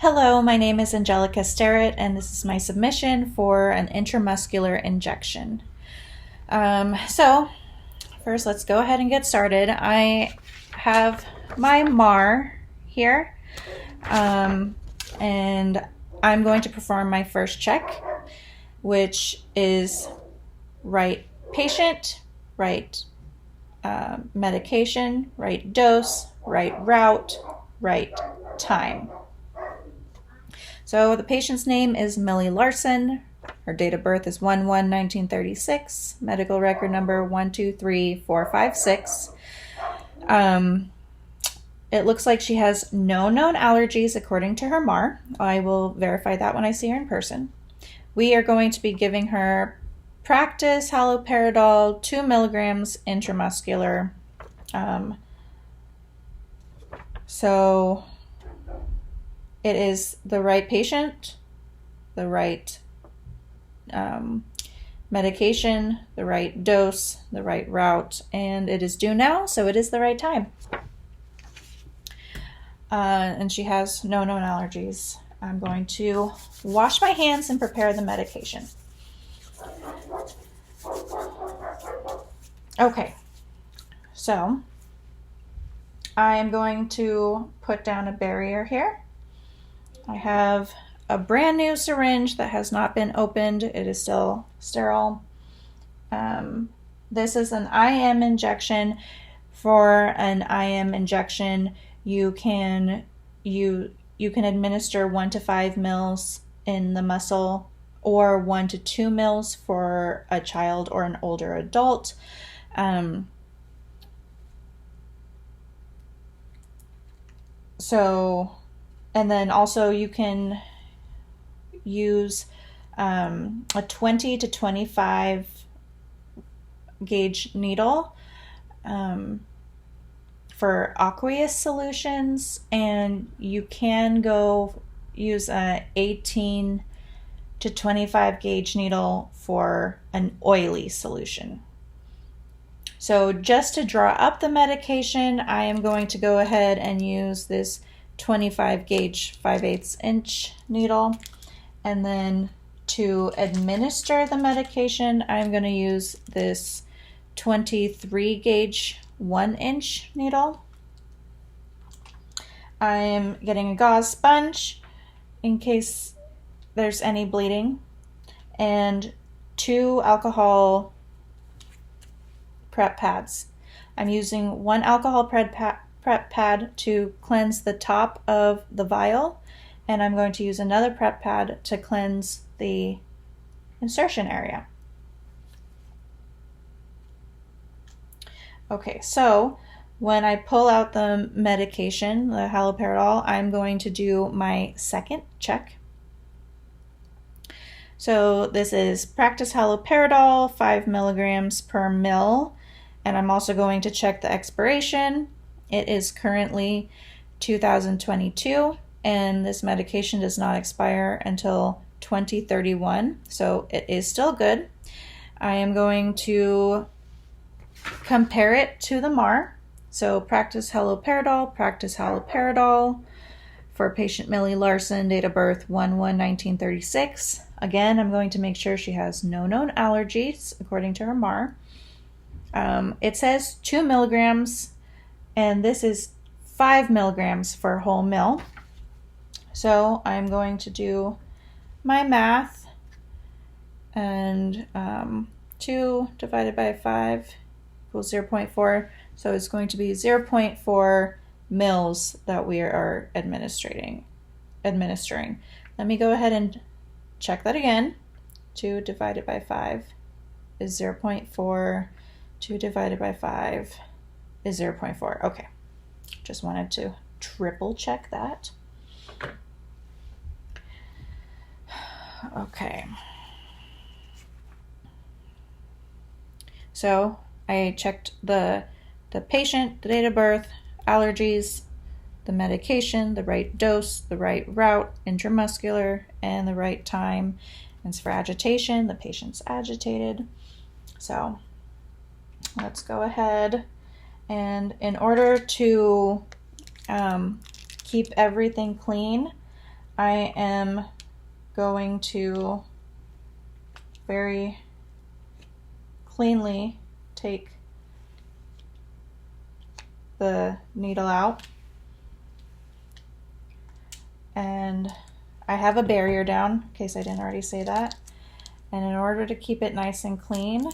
Hello, my name is Angelica Sterrett, and this is my submission for an intramuscular injection. So, first let's go ahead and get started. I have my MAR here, and I'm going to perform my first check, which is right patient, right medication, right dose, right route, right time. So the patient's name is Millie Larson. Her date of birth is 1/1/1936. Medical record number 123456. It looks like she has no known allergies according to her MAR. I will verify that when I see her in person. We are going to be giving her practice haloperidol 2 milligrams intramuscular. So it is the right patient, the right medication, the right dose, the right route, and it is due now, so it is the right time. And she has no known allergies. I'm going to wash my hands and prepare the medication. Okay, so I am going to put down a barrier here. I have a brand new syringe that has not been opened. It is still sterile. This is an IM injection. For an IM injection, you can administer 1 to 5 mils in the muscle, or 1 to 2 mils for a child or an older adult. And then also you can use a 20 to 25 gauge needle for aqueous solutions, and you can go use a 18 to 25 gauge needle for an oily solution. So just to draw up the medication, I am going to go ahead and use this 25 gauge 5/8 inch needle, and then to administer the medication, I'm going to use this 23 gauge 1 inch needle. I am getting a gauze sponge in case there's any bleeding, and 2 alcohol prep pads. I'm using 1 alcohol prep pad to cleanse the top of the vial, and I'm going to use another prep pad to cleanse the insertion area. Okay, so when I pull out the medication, the haloperidol, I'm going to do my second check. So this is practice haloperidol, 5 milligrams per mil, and I'm also going to check the expiration. It is currently 2022, and this medication does not expire until 2031, so it is still good. I am going to compare it to the MAR. So practice haloperidol for patient Millie Larson, date of birth 1/1/1936. Again, I'm going to make sure she has no known allergies according to her MAR. It says 2 milligrams, and this is 5 milligrams for a whole mil. So I'm going to do my math, and 2 divided by 5 equals 0.4. So it's going to be 0.4 mils that we are administering. Let me go ahead and check that again. 2 divided by 5 is 0.4. 2 divided by 5 is 0.4. Okay, just wanted to triple check that. Okay, so I checked the patient, the date of birth, allergies, the medication, the right dose, the right route, intramuscular, and the right time. And for agitation, the patient's agitated. So let's go ahead, and in order to keep everything clean, I am going to very cleanly take the needle out. And I have a barrier down, in case I didn't already say that. And in order to keep it nice and clean,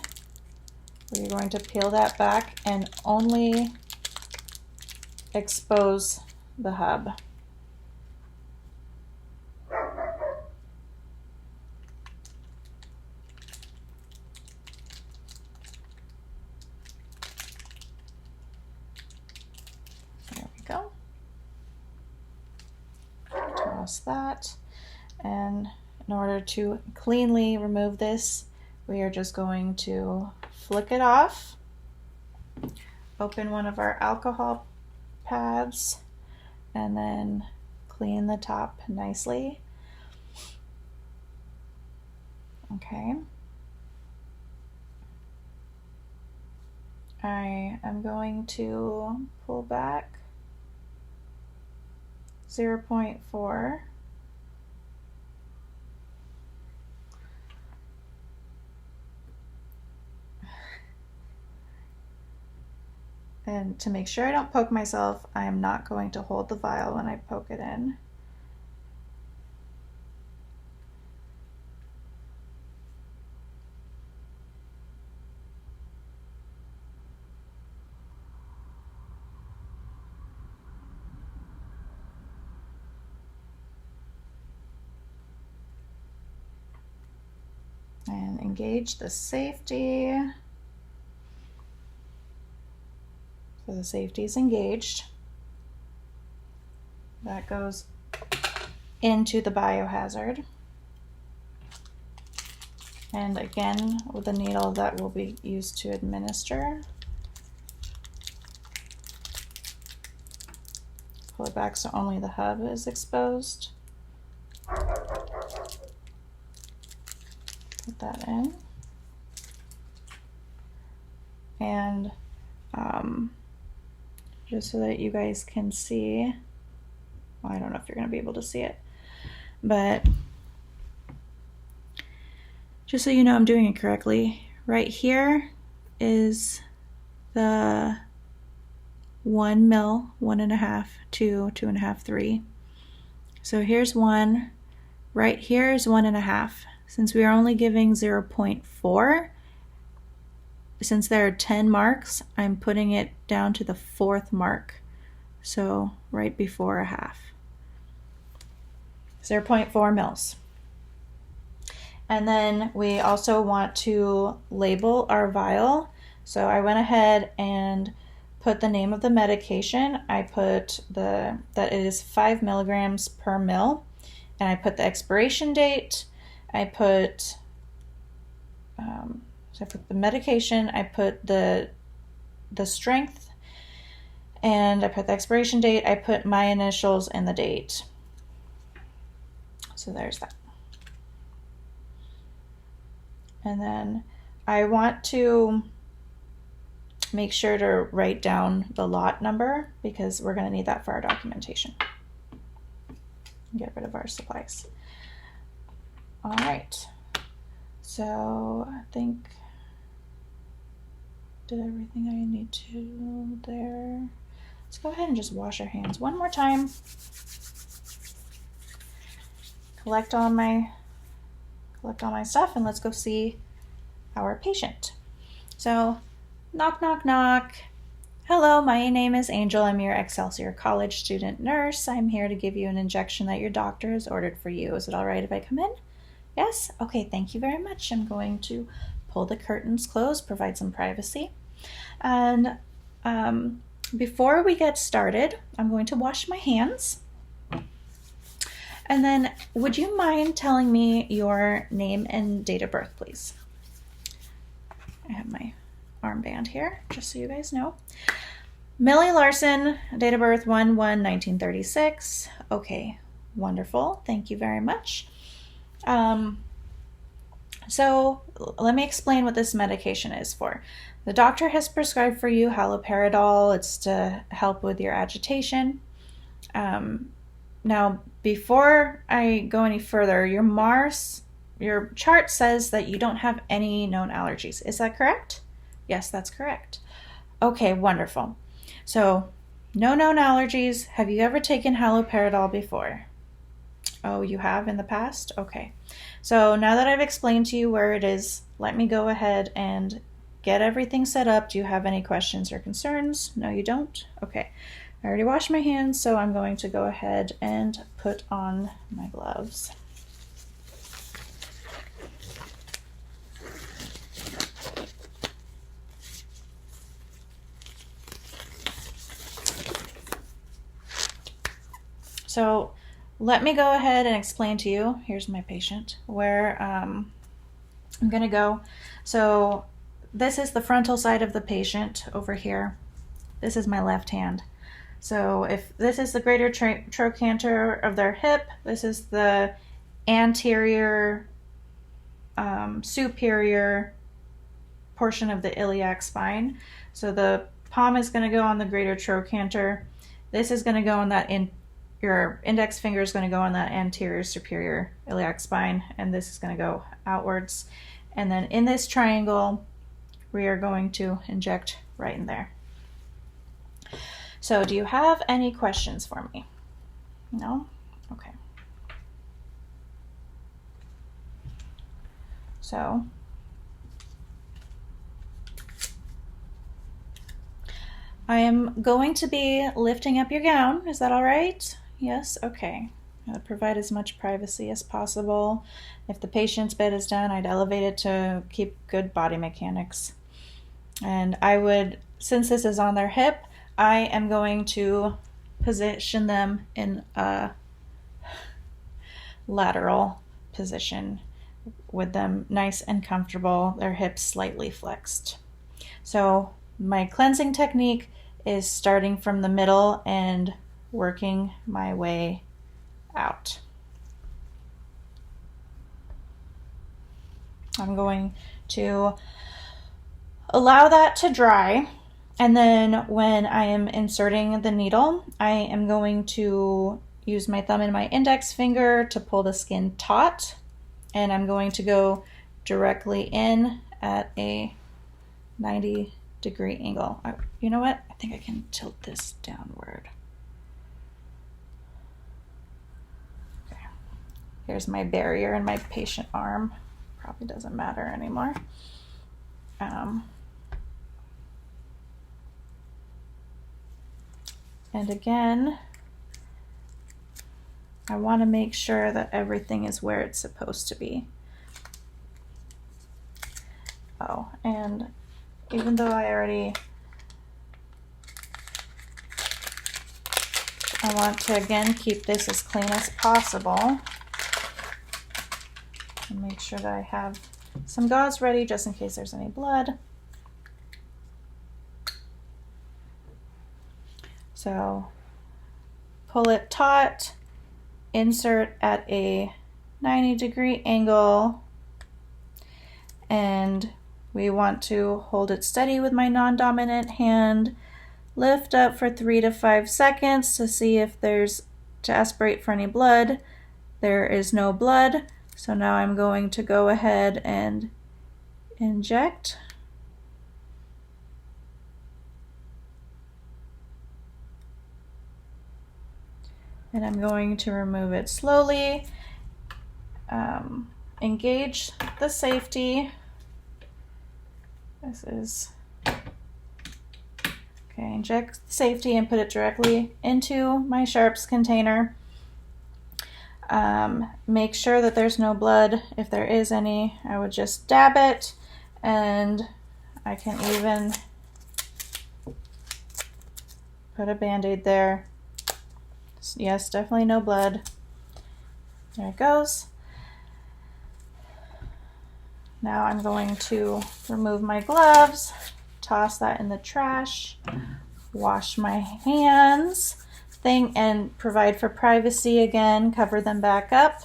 we're going to peel that back and only expose the hub. There we go. Toss that. And in order to cleanly remove this, we are just going to flick it off, open one of our alcohol pads, and then clean the top nicely. Okay. I am going to pull back 0.4. And to make sure I don't poke myself, I am not going to hold the vial when I poke it in. And engage the safety. So the safety is engaged. That goes into the biohazard. And again, with the needle that will be used to administer. Pull it back so only the hub is exposed. Put that in. And just so that you guys can see, well, I don't know if you're going to be able to see it, but just so you know I'm doing it correctly, right here is the 1 mil, 1.5, 2, 2.5, 3. So here's 1, right here is 1.5. Since we are only giving 0.4, since there are 10 marks, I'm putting it down to the 4th mark. So right before a half. 0.4 mils. And then we also want to label our vial. So I went ahead and put the name of the medication. I put that it is 5 milligrams per mil. And I put the expiration date. I put so I put the medication, I put the strength, and I put the expiration date, I put my initials and the date. So there's that. And then I want to make sure to write down the lot number because we're going to need that for our documentation. Get rid of our supplies. All right. So I think did everything I need to there. Let's go ahead and just wash our hands one more time. Collect all my stuff and let's go see our patient. So knock, knock, knock. Hello, my name is Angel. I'm your Excelsior College student nurse. I'm here to give you an injection that your doctor has ordered for you. Is it all right if I come in? Yes? Okay, thank you very much. I'm going to pull the curtains closed, provide some privacy. And before we get started, I'm going to wash my hands. And then would you mind telling me your name and date of birth, please? I have my armband here, just so you guys know. Millie Larson, date of birth 1/1/1936. Okay, wonderful. Thank you very much. So let me explain what this medication is for. The doctor has prescribed for you haloperidol. It's to help with your agitation. Now, before I go any further, your chart says that you don't have any known allergies. Is that correct? Yes, that's correct. Okay, wonderful. So, no known allergies. Have you ever taken haloperidol before? Oh, you have in the past? Okay. So now that I've explained to you where it is, let me go ahead and get everything set up. Do you have any questions or concerns? No, you don't? Okay. I already washed my hands, so I'm going to go ahead and put on my gloves. So let me go ahead and explain to you, here's my patient, where I'm going to go. So this is the frontal side of the patient over here. This is my left hand. So if this is the greater trochanter of their hip, this is the anterior superior portion of the iliac spine. So the palm is going to go on the greater trochanter. This is going to go on that your index finger is going to go on that anterior superior iliac spine, and this is going to go outwards. And then in this triangle, we are going to inject right in there. So do you have any questions for me? No? Okay. So I am going to be lifting up your gown. Is that all right? Yes? Okay. I'll provide as much privacy as possible. If the patient's bed is down, I'd elevate it to keep good body mechanics. And I would, since this is on their hip, I am going to position them in a lateral position with them nice and comfortable, their hips slightly flexed. So my cleansing technique is starting from the middle and working my way out. I'm going to allow that to dry, and then when I am inserting the needle, I am going to use my thumb and my index finger to pull the skin taut, and I'm going to go directly in at a 90-degree angle. You know what? I think I can tilt this downward. Okay. Here's my barrier and my patient arm. Probably doesn't matter anymore. And again, I want to make sure that everything is where it's supposed to be. Oh, and even though I want to again keep this as clean as possible. And make sure that I have some gauze ready just in case there's any blood. So pull it taut, insert at a 90-degree angle, and we want to hold it steady with my non-dominant hand, lift up for 3 to 5 seconds to see if to aspirate for any blood. There is no blood, so now I'm going to go ahead and inject. And I'm going to remove it slowly. Engage the safety. This is, okay, inject safety and put it directly into my sharps container. Make sure that there's no blood. If there is any, I would just dab it, and I can even put a band-aid there. Yes, definitely no blood. There it goes. Now I'm going to remove my gloves, toss that in the trash, wash my hands, and provide for privacy again, cover them back up,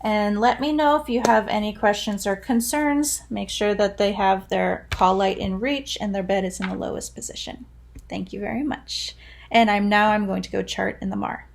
and let me know if you have any questions or concerns. Make sure that they have their call light in reach and their bed is in the lowest position. Thank you very much. And I'm going to go chart in the MAR.